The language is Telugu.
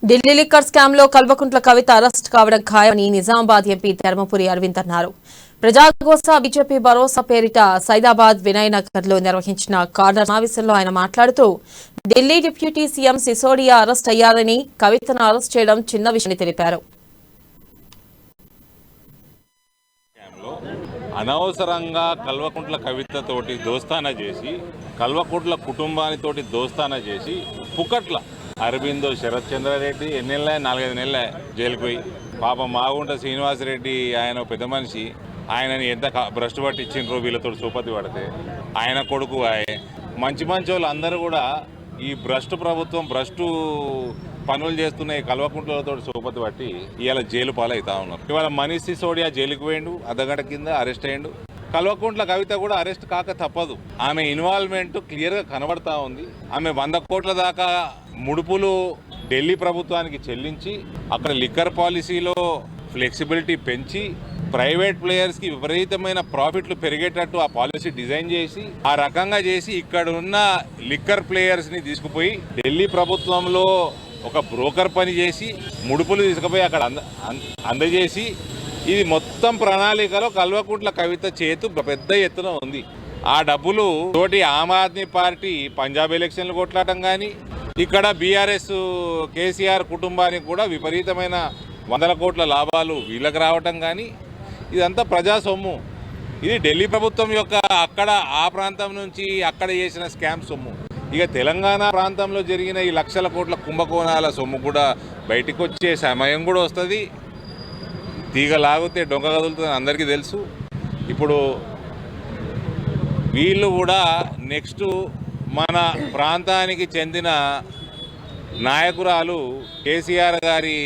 ఢిల్లీ లిక్కర్ స్కామ్ లో కల్వకుంట్ల కవిత అరెస్ట్ కావడం ఖాయమని నిజామాబాద్ ఎంపీ ధర్మపురి అరవింద్ అన్నారు. ప్రజాగోస బీజేపీ భరోసా పేరిట సైదాబాద్ వినయనగర్ లో నిర్వహించిన కార్నర్ సమావేశంలో ఆయన మాట్లాడుతూ Delhi deputy CM Sisodia arrest అయ్యారని, కవితను అరెస్ట్ చేయడం చిన్న విషయమని తెలిపారు. అనవసరంగా కల్వకుంట్ల కవితతోటి దోస్తానా చేసి, కల్వకుంట్ల కుటుంబానితోటి దోస్తానా చేసి పుక్కట్ల అరబిందో శరత్ చంద్రారెడ్డి ఎన్నెళ్ళ 4-5 నెలల జైలుకు పోయి, పాపం మాగుంట శ్రీనివాసరెడ్డి ఆయన పెద్ద మనిషి, ఆయనని ఎంత భ్రష్టు పట్టించిండ్రో వీళ్ళతో సూపతి పడితే ఆయన కొడుకు మంచి వాళ్ళు అందరూ కూడా ఈ భ్రష్టు ప్రభుత్వం భ్రష్టు పనులు చేస్తున్న ఈ కల్వకుంట్లతో సూపతి పట్టి ఇవాళ జైలు పాలవుతా ఉన్నారు. ఇవాళ మనీష్ సిసోడియా జైలుకు పోయిండు, అర్ధగంట కింద అరెస్ట్ అయ్యిండు. కల్వకుంట్ల కవిత కూడా అరెస్ట్ కాక తప్పదు. ఆమె ఇన్వాల్వ్మెంట్ క్లియర్గా కనబడతా ఉంది. ఆమె 100 కోట్ల దాకా ముడుపులు ఢిల్లీ ప్రభుత్వానికి చెల్లించి, అక్కడ లిక్కర్ పాలసీలో ఫ్లెక్సిబిలిటీ పెంచి, ప్రైవేట్ ప్లేయర్స్కి విపరీతమైన ప్రాఫిట్లు పెరిగేటట్టు ఆ పాలసీ డిజైన్ చేసి, ఆ రకంగా చేసి ఇక్కడ ఉన్న లిక్కర్ ప్లేయర్స్ని తీసుకుపోయి ఢిల్లీ ప్రభుత్వంలో ఒక బ్రోకర్ పని చేసి ముడుపులు తీసుకుపోయి అక్కడ అందజేసి, ఇది మొత్తం ప్రణాళికలో కల్వకుంట్ల కవిత చేతు పెద్ద ఎత్తున ఉంది. ఆ డబ్బులు తోటి ఆమ్ ఆద్మీ పార్టీ పంజాబ్ ఎలక్షన్లు కొట్లాడటం కానీ, ఇక్కడ బీఆర్ఎస్ కేసీఆర్ కుటుంబానికి కూడా విపరీతమైన 100 కోట్ల లాభాలు వీళ్ళకి రావటం కానీ, ఇదంతా ప్రజా సొమ్ము. ఇది ఢిల్లీ ప్రభుత్వం యొక్క అక్కడ ఆ ప్రాంతం నుంచి అక్కడ చేసిన స్కామ్ సొమ్ము. ఇక తెలంగాణ ప్రాంతంలో జరిగిన ఈ లక్షల కోట్ల కుంభకోణాల సొమ్ము కూడా బయటకు వచ్చే సమయం కూడా వస్తుంది. తీగ లాగితే డొంగ కదులుతుందని అందరికీ తెలుసు. ఇప్పుడు వీళ్ళు కూడా నెక్స్ట్ మన ప్రాంతానికి చెందిన నాయకురాలు కేసీఆర్ గారి